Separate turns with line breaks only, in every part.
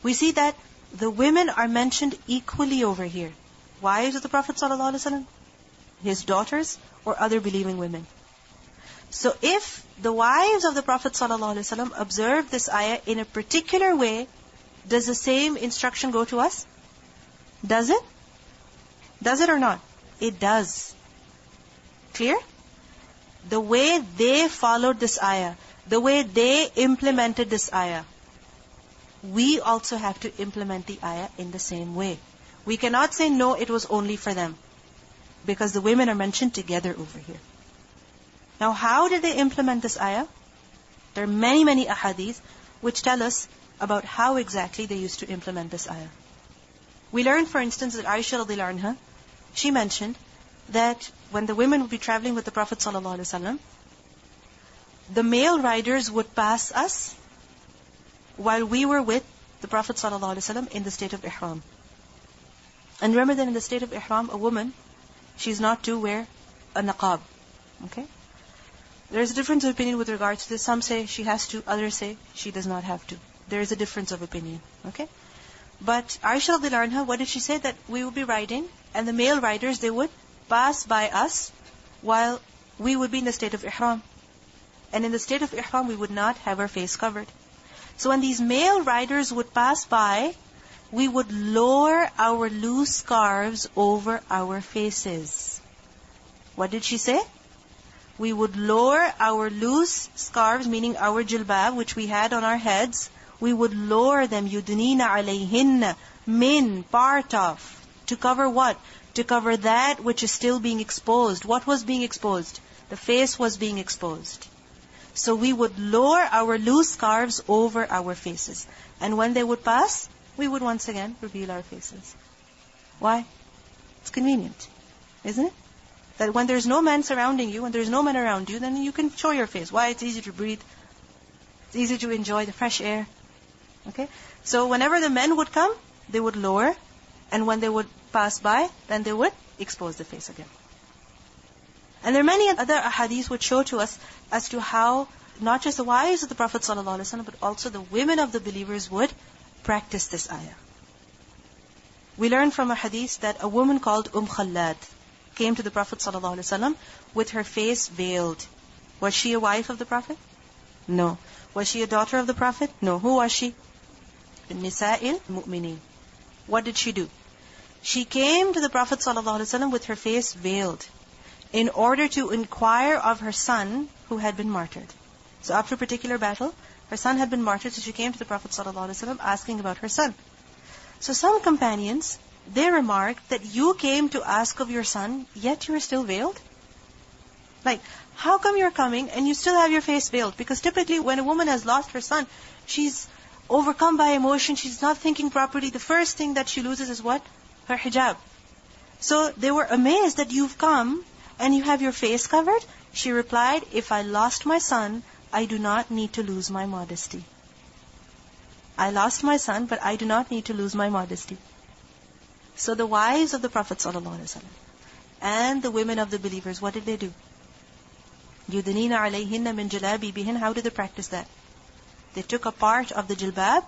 we see that the women are mentioned equally over here. Wives of the Prophet ﷺ, his daughters, or other believing women. So if the wives of the Prophet ﷺ observe this ayah in a particular way, does the same instruction go to us? Does it? Does it or not? It does. Clear? The way they followed this ayah, the way they implemented this ayah, we also have to implement the ayah in the same way. We cannot say, no, it was only for them. Because the women are mentioned together over here. Now, how did they implement this ayah? There are many, many ahadith which tell us about how exactly they used to implement this ayah. We learned, for instance, that Aisha radiallahu anha, she mentioned that when the women would be traveling with the Prophet ﷺ, the male riders would pass us while we were with the Prophet ﷺ in the state of ihram. And remember that in the state of ihram, a woman, she's not to wear a niqab. Okay? There's a difference of opinion with regards to this. Some say she has to, others say she does not have to. There is a difference of opinion. Okay? But Aisha radiallahu anha, what did she say? That we would be riding, and the male riders, they would pass by us while we would be in the state of ihram. And in the state of ihram, we would not have our face covered. So when these male riders would pass by, we would lower our loose scarves over our faces. What did she say? We would lower our loose scarves, meaning our jilbab, which we had on our heads, we would lower them, yudnina alayhinna, min, part of. To cover what? To cover that which is still being exposed. What was being exposed? The face was being exposed. So we would lower our loose scarves over our faces. And when they would pass, we would once again reveal our faces. Why? It's convenient, isn't it? That when there's no man surrounding you, when there's no man around you, then you can show your face. Why? It's easy to breathe. It's easy to enjoy the fresh air. Okay? So whenever the men would come, they would lower. And when they would pass by, then they would expose the face again. And there are many other ahadith which show to us as to how not just the wives of the Prophet ﷺ, but also the women of the believers would practice this ayah. We learn from a hadith that a woman called Khallad came to the Prophet ﷺ with her face veiled. Was she a wife of the Prophet? No. Was she a daughter of the Prophet? No. Who was she? Nisa'il Mu'mineen. What did she do? She came to the Prophet ﷺ with her face veiled in order to inquire of her son who had been martyred. So after a particular battle, her son had been martyred, so she came to the Prophet ﷺ asking about her son. So some companions, they remarked that you came to ask of your son, yet you are still veiled? Like, how come you're coming and you still have your face veiled? Because typically when a woman has lost her son, she's overcome by emotion, she's not thinking properly. The first thing that she loses is what? Her hijab. So they were amazed that you've come and you have your face covered. She replied, if I lost my son, I do not need to lose my modesty. I lost my son, but I do not need to lose my modesty. So the wives of the Prophet ﷺ and the women of the believers, what did they do? يُدْنِينَ عَلَيْهِنَّ مِنْ جَلَابِيبِهِنَّ. How did they practice that? They took a part of the jilbab,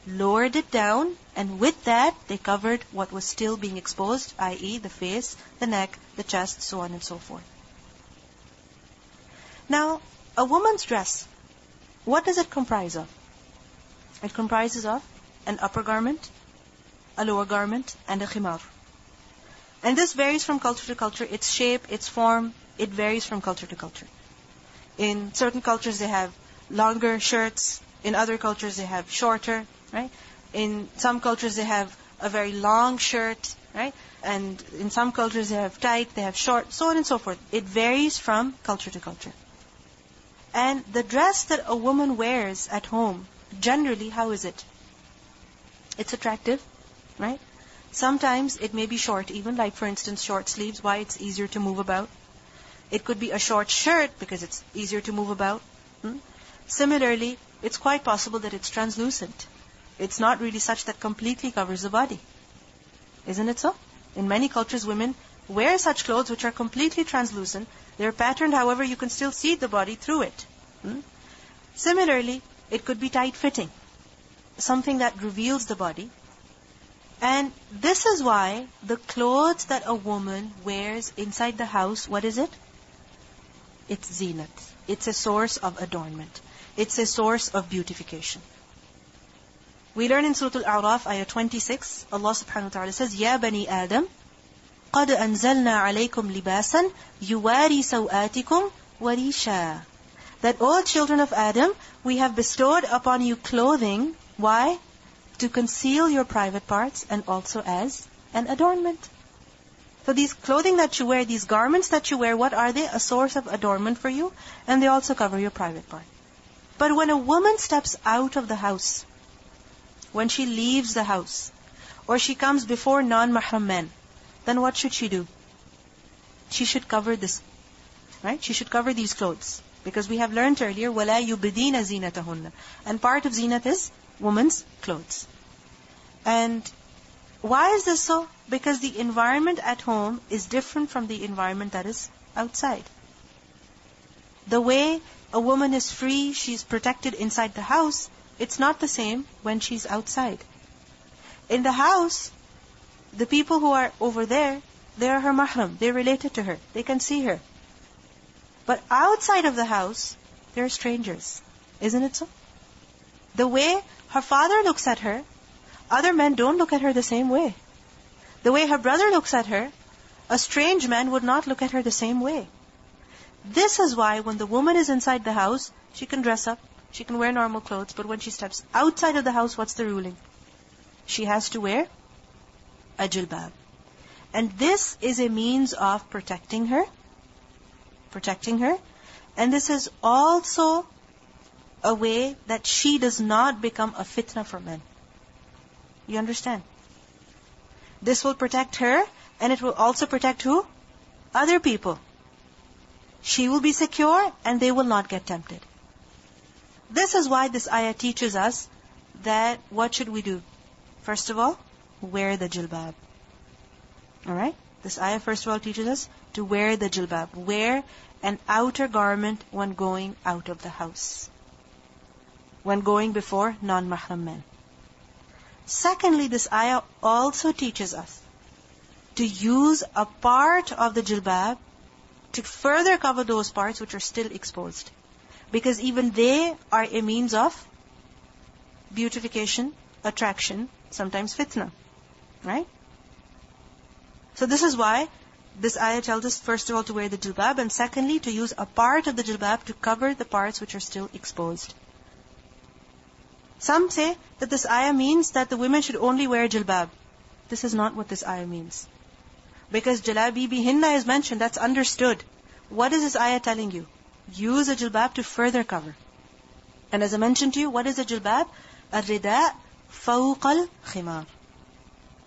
lowered it down, and with that, they covered what was still being exposed, i.e. the face, the neck, the chest, so on and so forth. Now, a woman's dress, what does it comprise of? It comprises of an upper garment, a lower garment, and a khimar. And this varies from culture to culture. Its shape, its form, it varies from culture to culture. In certain cultures, they have longer shirts. In other cultures, they have shorter, right? In some cultures, they have a very long shirt, right? And in some cultures, they have tight, they have short, so on and so forth. It varies from culture to culture. And the dress that a woman wears at home, generally, how is it? It's attractive, right? Sometimes it may be short even, like for instance, short sleeves, why it's easier to move about. It could be a short shirt because it's easier to move about. Similarly, it's quite possible that it's translucent. It's not really such that completely covers the body. Isn't it so? In many cultures, women wear such clothes which are completely translucent. They're patterned, however, you can still see the body through it. Similarly, it could be tight-fitting. something that reveals the body. And this is why the clothes that a woman wears inside the house, what is it? It's zinat. It's a source of adornment. It's a source of beautification. We learn in Surah Al-A'raf, ayah 26, Allah subhanahu wa ta'ala says, Ya bani Adam, قَدْ أَنزَلْنَا عَلَيْكُمْ لِبَاسًا يُوَارِي سَوْآتِكُمْ وَرِيشًا. That all children of Adam, we have bestowed upon you clothing. Why? To conceal your private parts and also as an adornment. So these clothing that you wear, these garments that you wear, what are they? A source of adornment for you, and they also cover your private part. But when a woman steps out of the house, when she leaves the house, or she comes before non-mahram men, then what should she do? She should cover this, right? She should cover these clothes. Because we have learned earlier, وَلَا يُبْدِينَ زِينَتَهُنَّ. And part of zinat is woman's clothes. And why is this so? Because the environment at home is different from the environment that is outside. The way a woman is free, she's protected inside the house, it's not the same when she's outside. In the house, the people who are over there, they are her mahram. They're related to her. They can see her. But outside of the house, they're strangers. Isn't it so? The way her father looks at her, other men don't look at her the same way. The way her brother looks at her, a strange man would not look at her the same way. This is why when the woman is inside the house, she can dress up, she can wear normal clothes, but when she steps outside of the house, what's the ruling? She has to wear a jilbab. And this is a means of protecting her. And this is also a way that she does not become a fitna for men. You understand? This will protect her, and it will also protect who? Other people. She will be secure, and they will not get tempted. This is why this ayah teaches us that what should we do? First of all, wear the jilbab. Alright? This ayah first of all teaches us to wear the jilbab. Wear an outer garment when going out of the house. When going before non-mahram men. Secondly, this ayah also teaches us to use a part of the jilbab to further cover those parts which are still exposed. Because even they are a means of beautification, attraction, sometimes fitna. Right? So this is why this ayah tells us first of all to wear the jilbab, and secondly to use a part of the jilbab to cover the parts which are still exposed. Some say that this ayah means that the women should only wear jilbab. This is not what this ayah means. Because jalabi bihinna is mentioned, that's understood. What is this ayah telling you? Use a jilbab to further cover. And as I mentioned to you, what is a jilbab? الرداء فوق الخمار.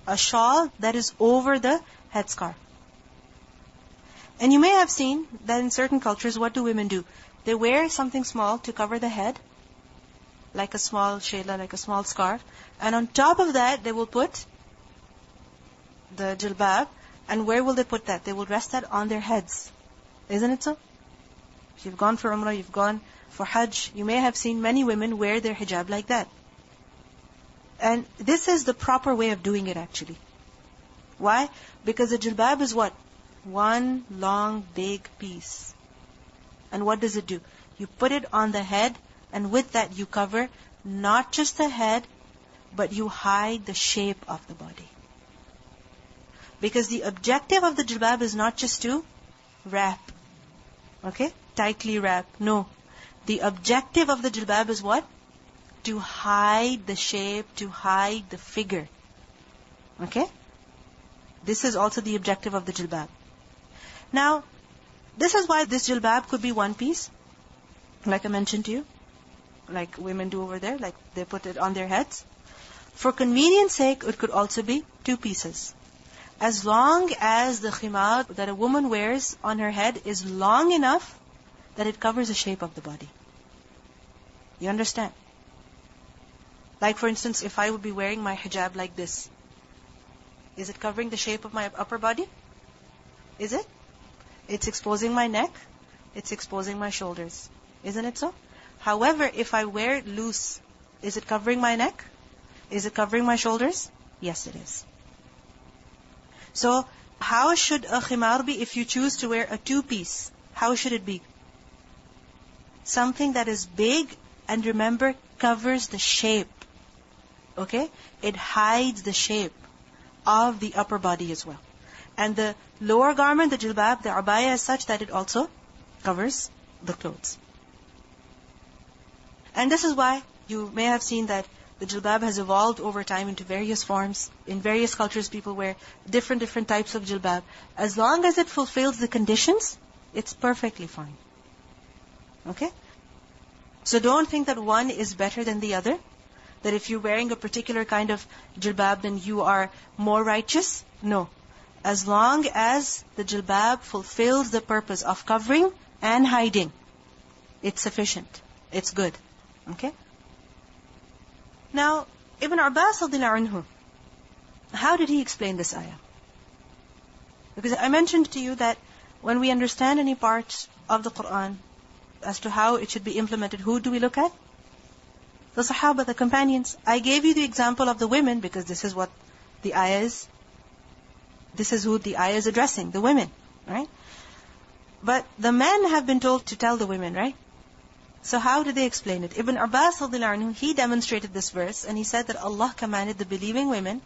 A shawl that is over the headscarf. And you may have seen that in certain cultures, what do women do? They wear something small to cover the head, like a small shayla, like a small scarf. And on top of that, they will put the jilbab. And where will they put that? They will rest that on their heads. Isn't it so? If you've gone for Umrah, you've gone for Hajj, you may have seen many women wear their hijab like that. And this is the proper way of doing it actually. Why? Because the jilbab is what? One long, big piece. And what does it do? You put it on the head, and with that you cover not just the head, but you hide the shape of the body. Because the objective of the jilbab is not just to wrap. Okay? Tightly wrap. No. The objective of the jilbab is what? To hide the shape, to hide the figure. Okay? This is also the objective of the jilbab. Now, this is why this jilbab could be one piece, like I mentioned to you, like women do over there, like they put it on their heads. For convenience sake, it could also be two pieces. As long as the khimar that a woman wears on her head is long enough that it covers the shape of the body. You understand? Like for instance, if I would be wearing my hijab like this, is it covering the shape of my upper body? Is it? It's exposing my neck. It's exposing my shoulders. Isn't it so? However, if I wear it loose, is it covering my neck? Is it covering my shoulders? Yes, it is. So, how should a khimar be if you choose to wear a two-piece? How should it be? Something that is big and remember, covers the shape. Okay? It hides the shape of the upper body as well. And the lower garment, the jilbab, the abaya is such that it also covers the clothes. And this is why you may have seen that the jilbab has evolved over time into various forms. In various cultures, people wear different types of jilbab. As long as it fulfills the conditions, it's perfectly fine. Okay? So don't think that one is better than the other. That if you're wearing a particular kind of jilbab, then you are more righteous. No. As long as the jilbab fulfills the purpose of covering and hiding, it's sufficient. It's good. Okay? Now, Ibn Abbas radhiyallahu anhu, how did he explain this ayah? Because I mentioned to you that when we understand any part of the Qur'an as to how it should be implemented, who do we look at? The Sahaba, the companions. I gave you the example of the women because this is what the ayah is. This is who the ayah is addressing, the women, right? But the men have been told to tell the women, right? So how did they explain it? Ibn Abbas radhiyallahu anhu, he demonstrated this verse and he said that Allah commanded the believing women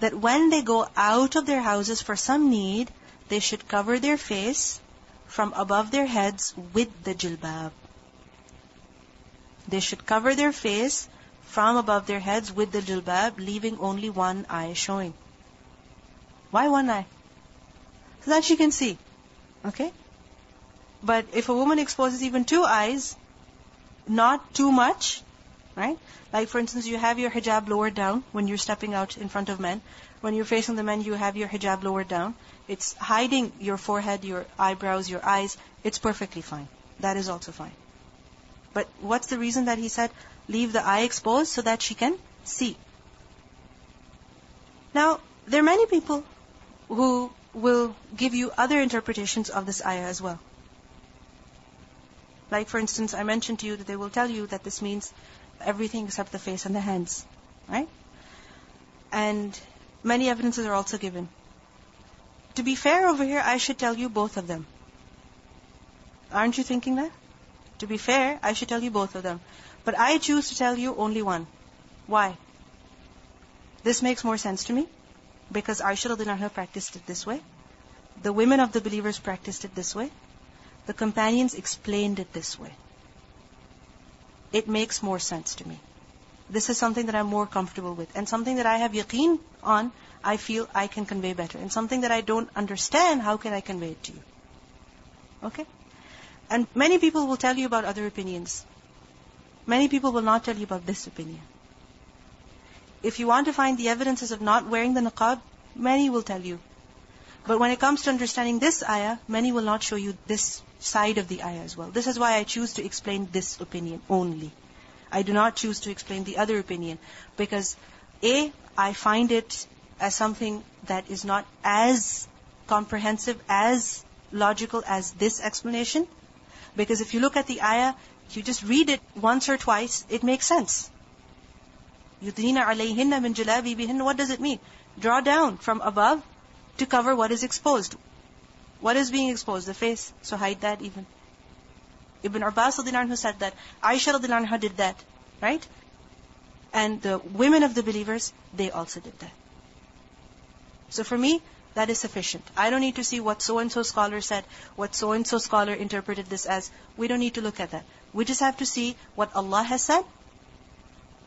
that when they go out of their houses for some need, they should cover their face from above their heads with the jilbab. They should cover their face from above their heads with the jilbab, leaving only one eye showing. Why one eye? So that she can see. Okay? But if a woman exposes even two eyes, not too much, right? Like for instance, you have your hijab lowered down when you're stepping out in front of men. When you're facing the men, you have your hijab lowered down. It's hiding your forehead, your eyebrows, your eyes. It's perfectly fine. That is also fine. But what's the reason that he said, leave the eye exposed so that she can see? Now, there are many people who will give you other interpretations of this ayah as well. Like for instance, I mentioned to you that they will tell you that this means everything except the face and the hands. Right? And many evidences are also given. To be fair over here, I should tell you both of them. Aren't you thinking that? To be fair, I should tell you both of them. But I choose to tell you only one. Why? This makes more sense to me. Because Aisha radhiyallahu anha practiced it this way. The women of the believers practiced it this way. The companions explained it this way. It makes more sense to me. This is something that I'm more comfortable with. And something that I have yaqeen on, I feel I can convey better. And something that I don't understand, how can I convey it to you? Okay? And many people will tell you about other opinions. Many people will not tell you about this opinion. If you want to find the evidences of not wearing the niqab, many will tell you. But when it comes to understanding this ayah, many will not show you this side of the ayah as well. This is why I choose to explain this opinion only. I do not choose to explain the other opinion. Because A, I find it as something that is not as comprehensive, as logical as this explanation. Because if you look at the ayah, you just read it once or twice, it makes sense. يُدْنِينَ عَلَيْهِنَّ مِنْ جَلَابِيبِهِنَّ. What does it mean? Draw down from above to cover what is exposed. What is being exposed? The face. So hide that even. Ibn Abbas radhiyallahu anhu said that. Aisha radhiyallahu anha did that. Right? And the women of the believers, they also did that. So for me, that is sufficient. I don't need to see what so-and-so scholar said, what so-and-so scholar interpreted this as. We don't need to look at that. We just have to see what Allah has said,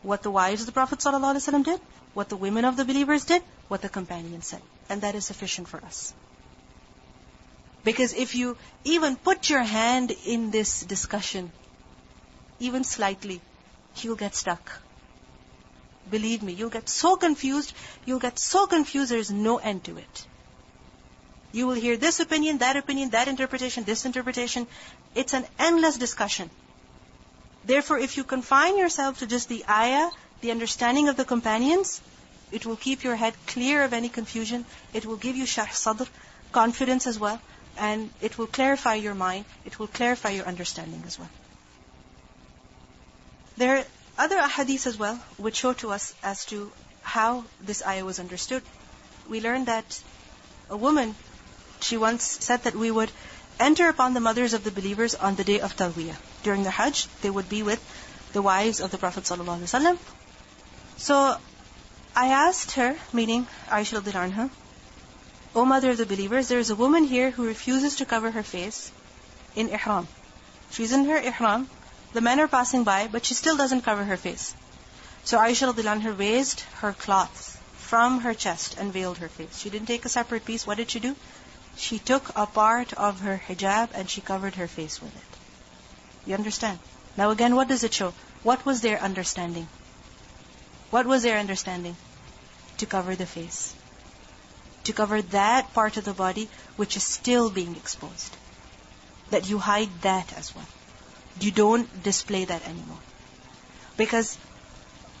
what the wives of the Prophet ﷺ did, what the women of the believers did, what the companions said. And that is sufficient for us. Because if you even put your hand in this discussion, even slightly, you'll get stuck. Believe me, you'll get so confused, there's no end to it. You will hear this opinion, that interpretation, this interpretation. It's an endless discussion. Therefore, if you confine yourself to just the ayah, the understanding of the companions, it will keep your head clear of any confusion. It will give you sharh sadr, confidence as well. And it will clarify your mind. It will clarify your understanding as well. There are other ahadith as well, which show to us as to how this ayah was understood. We learned that a woman, she once said that we would enter upon the mothers of the believers on the day of Tarwiyah. During the Hajj, they would be with the wives of the Prophet ﷺ. So I asked her, meaning Aisha radiallahu anha, O mother of the believers, there is a woman here who refuses to cover her face in ihram. She's in her ihram, the men are passing by, but she still doesn't cover her face. So Aisha radiallahu anha raised her cloth from her chest and veiled her face. She didn't take a separate piece. What did she do? She took a part of her hijab and she covered her face with it. You understand? Now again, what does it show? What was their understanding? What was their understanding? To cover the face. To cover that part of the body which is still being exposed. That you hide that as well. You don't display that anymore. Because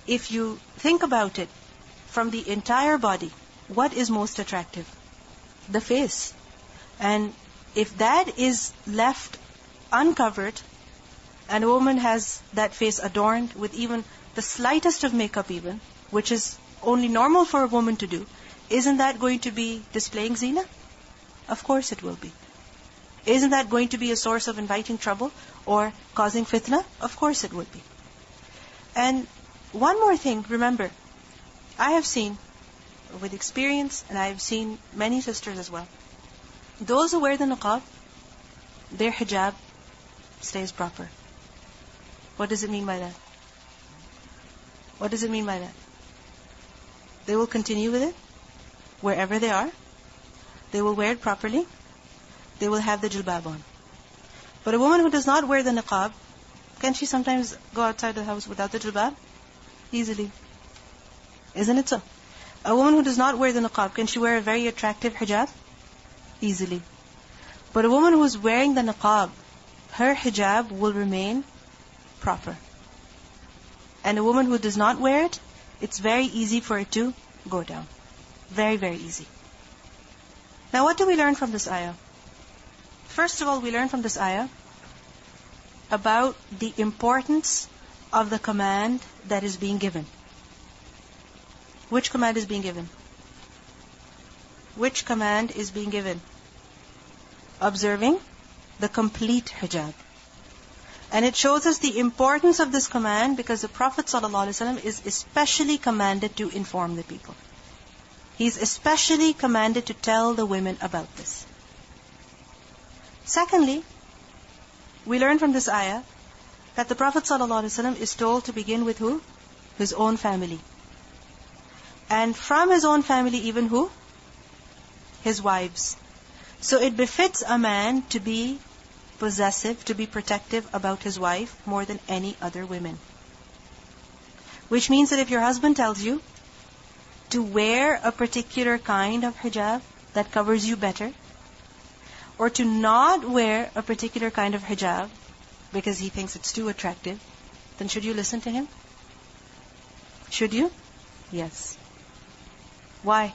if you think about it, from the entire body, what is most attractive? The face. And if that is left uncovered, and a woman has that face adorned with even the slightest of makeup even, which is only normal for a woman to do, isn't that going to be displaying zina? Of course it will be. Isn't that going to be a source of inviting trouble or causing fitna? Of course it would be. And one more thing, remember, I have seen with experience, and I have seen many sisters as well, those who wear the niqab, their hijab stays proper. What does it mean by that? What does it mean by that? They will continue with it wherever they are. They will wear it properly. They will have the jilbab on. But a woman who does not wear the niqab, can she sometimes go outside the house without the jilbab? Easily. Isn't it so? A woman who does not wear the niqab, can she wear a very attractive hijab? Easily. But a woman who is wearing the niqab, her hijab will remain proper. And a woman who does not wear it, it's very easy for it to go down. Very, very easy. Now what do we learn from this ayah? First of all, we learn from this ayah about the importance of the command that is being given. Which command is being given? Which command is being given? Observing the complete hijab. And it shows us the importance of this command because the Prophet ﷺ is especially commanded to inform the people. He's especially commanded to tell the women about this. Secondly, we learn from this ayah that the Prophet ﷺ is told to begin with who? His own family. And from his own family even who? His wives. So it befits a man to be possessive, to be protective about his wife more than any other women. Which means that if your husband tells you to wear a particular kind of hijab that covers you better, or to not wear a particular kind of hijab because he thinks it's too attractive, then should you listen to him? Should you? Yes. Why?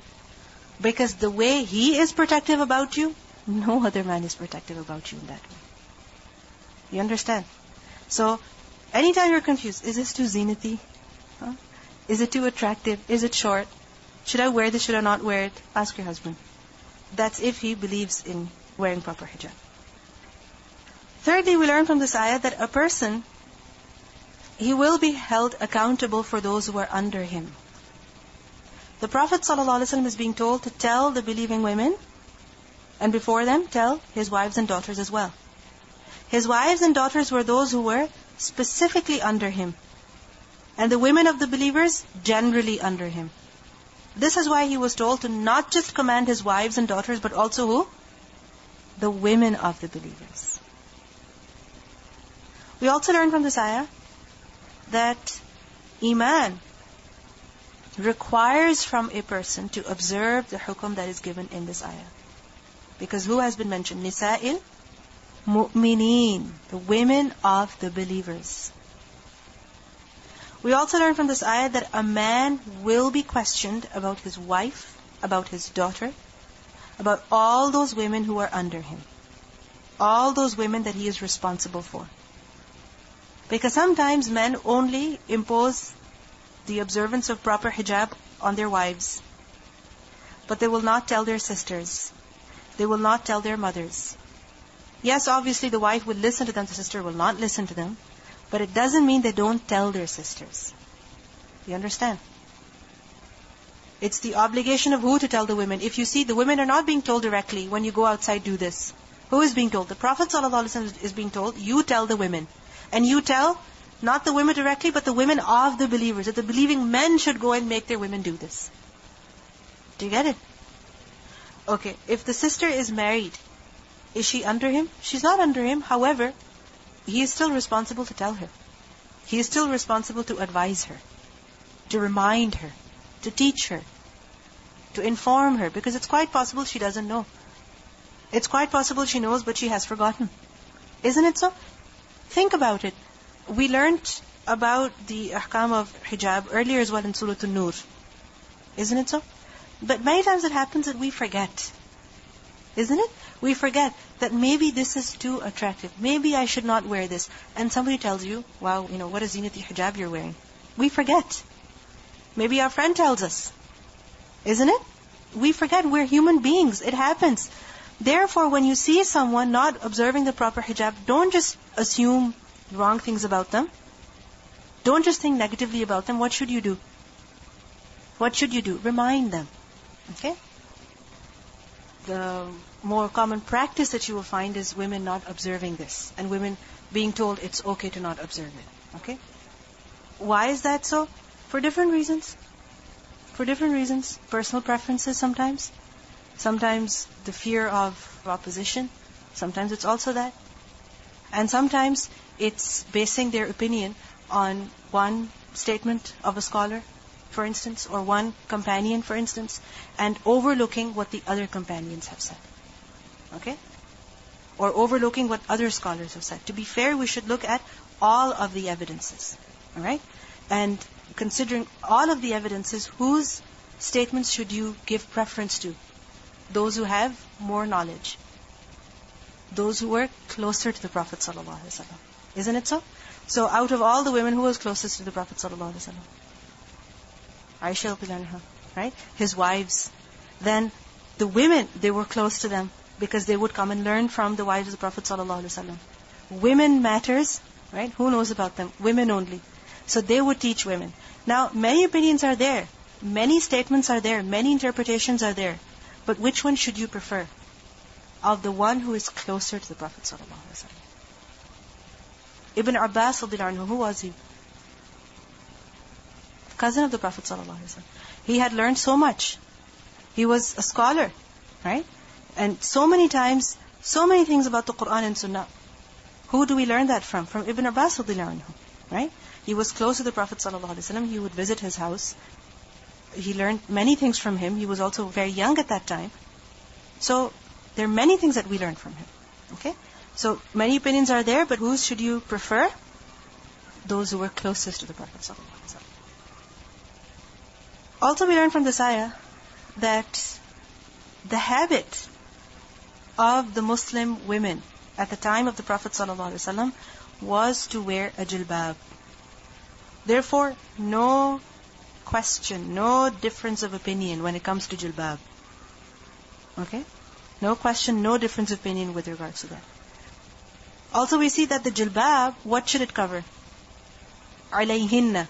Because the way he is protective about you, no other man is protective about you in that way. You understand? So, anytime you're confused, is this too zinati? Huh? Is it too attractive? Is it short? Should I wear this? Should I not wear it? Ask your husband. That's if he believes in wearing proper hijab. Thirdly, we learn from this ayah that a person, he will be held accountable for those who are under him. The Prophet ﷺ is being told to tell the believing women, and before them, tell his wives and daughters as well. His wives and daughters were those who were specifically under him. And the women of the believers, generally under him. This is why he was told to not just command his wives and daughters, but also who? The women of the believers. We also learn from this ayah that Iman requires from a person to observe the hukum that is given in this ayah. Because who has been mentioned? Nisa'il mu'mineen, the women of the believers. We also learn from this ayah that a man will be questioned about his wife, about his daughter, about all those women who are under him. All those women that he is responsible for. Because sometimes men only impose the observance of proper hijab on their wives. But they will not tell their sisters. They will not tell their mothers. Yes, obviously the wife will listen to them, the sister will not listen to them. But it doesn't mean they don't tell their sisters. You understand? It's the obligation of who to tell the women. If you see, the women are not being told directly, when you go outside, do this. Who is being told? The Prophet ﷺ is being told, you tell the women. And you tell, not the women directly, but the women of the believers. That the believing men should go and make their women do this. Do you get it? Okay, if the sister is married, is she under him? She's not under him. However, he is still responsible to tell her. He is still responsible to advise her, to remind her, to teach her, to inform her, because it's quite possible she doesn't know. It's quite possible she knows, but she has forgotten. Isn't it so? Think about it. We learned about the ahkam of hijab earlier as well in Surah An-Nur. Isn't it so? But many times it happens that we forget. Isn't it? We forget that maybe this is too attractive. Maybe I should not wear this. And somebody tells you, wow, what a zinati hijab you're wearing. We forget. Maybe our friend tells us. Isn't it? We forget. We're human beings. It happens. Therefore, when you see someone not observing the proper hijab, don't just assume wrong things about them. Don't just think negatively about them. What should you do? What should you do? Remind them. Okay? The more common practice that you will find is women not observing this. And women being told it's okay to not observe it. Okay? Why is that so? For different reasons. For different reasons. Personal preferences sometimes. Sometimes the fear of opposition. Sometimes it's also that. And sometimes it's basing their opinion on one statement of a scholar, for instance, or one companion, for instance, and overlooking what the other companions have said. Okay? Or overlooking what other scholars have said. To be fair, we should look at all of the evidences. Alright? And considering all of the evidences, whose statements should you give preference to? Those who have more knowledge. Those who were closer to the Prophet ﷺ. Isn't it so? So out of all the women, who was closest to the Prophet ﷺ? Aisha anha, right? His wives. Then the women, they were close to them because they would come and learn from the wives of the Prophet ﷺ. Women matters, right? Who knows about them? Women only. So they would teach women. Now, many opinions are there. Many statements are there. Many interpretations are there. But which one should you prefer? Of the one who is closer to the Prophet ﷺ. Ibn Abbas, who was he? Cousin of the Prophet ﷺ. He had learned so much. He was a scholar, right? And so many times, so many things about the Quran and Sunnah. Who do we learn that from? From Ibn Abbas, right? He was close to the Prophet ﷺ. He would visit his house. He learned many things from him. He was also very young at that time. So, there are many things that we learn from him. Okay? So, many opinions are there, but whose should you prefer? Those who were closest to the Prophet ﷺ. Also, we learn from this ayah that the habit of the Muslim women at the time of the Prophet ﷺ was to wear a jilbab. Therefore, no question, no difference of opinion when it comes to jilbab. Okay? No question, no difference of opinion with regards to that. Also, we see that the jilbab, what should it cover? عَلَيْهِنَّ.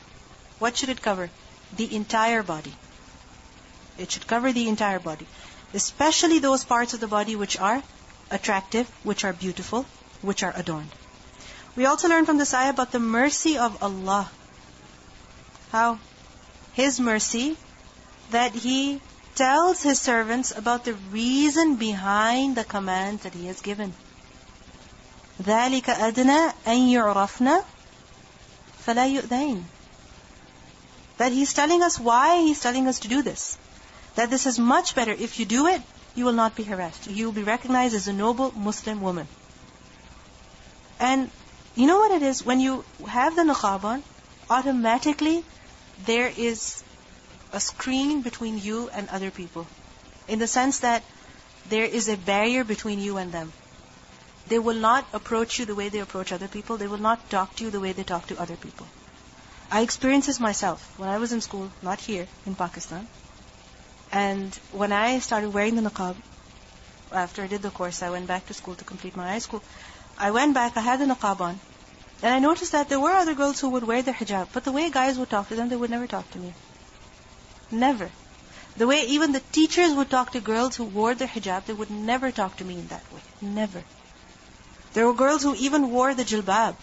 What should it cover? The entire body. It should cover the entire body. Especially those parts of the body which are attractive, which are beautiful, which are adorned. We also learn from this ayah about the mercy of Allah. How? His mercy, that He tells His servants about the reason behind the command that He has given. ذَلِكَ أَدْنَى أَن يُعْرَفْنَا فَلَا يُؤْذَيْنَ. That He's telling us why He's telling us to do this. That this is much better. If you do it, you will not be harassed. You will be recognized as a noble Muslim woman. And you know what it is? When you have the niqab on, automatically there is a screen between you and other people. In the sense that there is a barrier between you and them. They will not approach you the way they approach other people. They will not talk to you the way they talk to other people. I experienced this myself when I was in school, not here, in Pakistan. And when I started wearing the niqab, after I did the course, I went back to school to complete my high school. I went back, I had the niqab on. And I noticed that there were other girls who would wear their hijab. But the way guys would talk to them, they would never talk to me. Never. The way even the teachers would talk to girls who wore their hijab, they would never talk to me in that way. Never. There were girls who even wore the jilbab.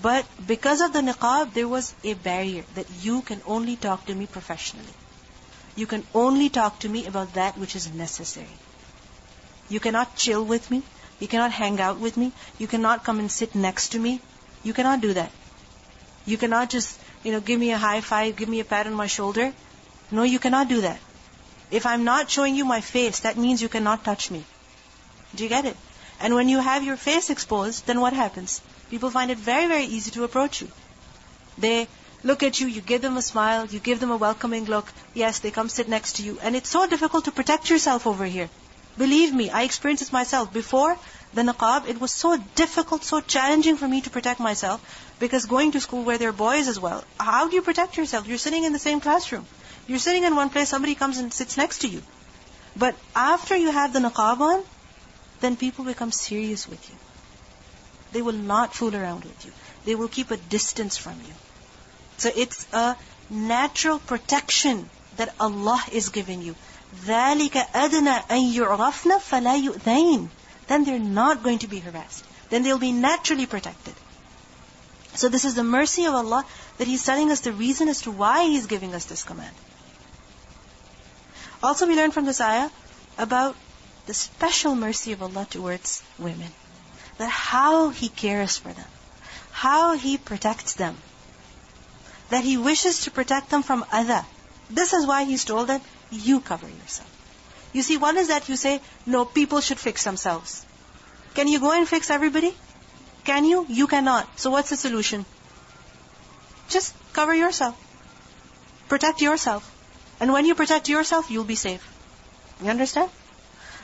But because of the niqab, there was a barrier that you can only talk to me professionally. You can only talk to me about that which is necessary. You cannot chill with me. You cannot hang out with me. You cannot come and sit next to me. You cannot do that. You cannot just, give me a high five, give me a pat on my shoulder. No, you cannot do that. If I'm not showing you my face, that means you cannot touch me. Do you get it? And when you have your face exposed, then what happens? People find it very, very easy to approach you. They look at you, you give them a smile, you give them a welcoming look. Yes, they come sit next to you. And it's so difficult to protect yourself over here. Believe me, I experienced this myself. Before the niqab, it was so difficult, so challenging for me to protect myself. Because going to school where there are boys as well, how do you protect yourself? You're sitting in the same classroom. You're sitting in one place, somebody comes and sits next to you. But after you have the niqab on, then people become serious with you. They will not fool around with you. They will keep a distance from you. So it's a natural protection that Allah is giving you. ذَلِكَ أَدْنَى أَن يُعْرَفْنَ فَلَا يُؤْذَيْنَ. Then they're not going to be harassed. Then they'll be naturally protected. So this is the mercy of Allah that He's telling us the reason as to why He's giving us this command. Also we learn from this ayah about the special mercy of Allah towards women. That how He cares for them. How He protects them. That He wishes to protect them from adha. This is why He's told them, you cover yourself. You see, one is that you say, no, people should fix themselves. Can you go and fix everybody? Can you? You cannot. So what's the solution? Just cover yourself. Protect yourself. And when you protect yourself, you'll be safe. You understand?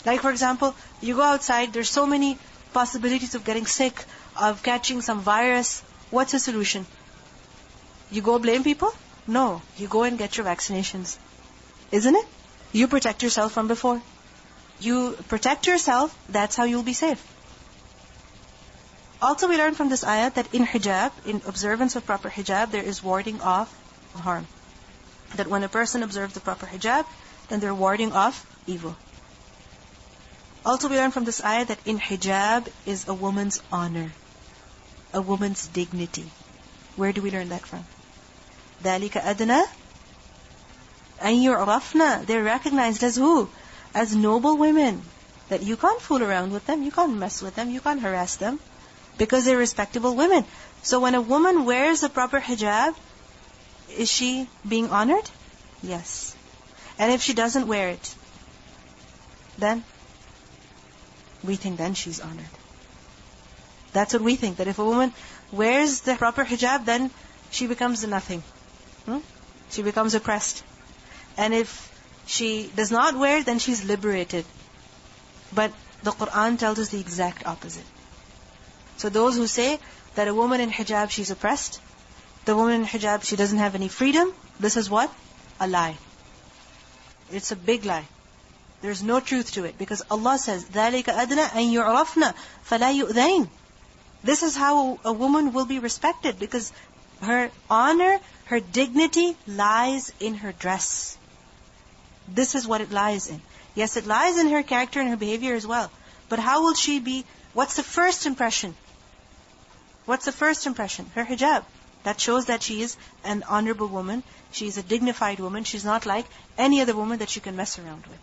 Like for example, you go outside, there's so many possibilities of getting sick, of catching some virus. What's the solution? You go blame people? No. You go and get your vaccinations. Isn't it? You protect yourself from before. You protect yourself, that's how you'll be safe. Also we learn from this ayah that in hijab, in observance of proper hijab, there is warding off harm. That when a person observes the proper hijab, then they're warding off evil. Also we learn from this ayah that in hijab is a woman's honor, a woman's dignity. Where do we learn that from? ذَلِكَ أَدْنَى أَن يُعْرَفْنَا. They're recognized as who? As noble women. That you can't fool around with them, you can't mess with them, you can't harass them. Because they're respectable women. So when a woman wears a proper hijab, is she being honored? Yes. And if she doesn't wear it, then we think then she's honored. That's what we think. That if a woman wears the proper hijab, then she becomes a nothing. She becomes oppressed. And if she does not wear it, then she's liberated. But the Qur'an tells us the exact opposite. So those who say that a woman in hijab, she's oppressed, the woman in hijab, she doesn't have any freedom, this is what? A lie. It's a big lie. There's no truth to it. Because Allah says, ذَلِكَ أَدْنَى أَن يُعْرَفْنَا فَلَا يُؤْذَيْنَ. This is how a woman will be respected. Because her honor, her dignity lies in her dress. This is what it lies in. Yes, it lies in her character and her behavior as well. But how will she be? What's the first impression? What's the first impression? Her hijab. That shows that she is an honorable woman. She is a dignified woman. She's not like any other woman that you can mess around with.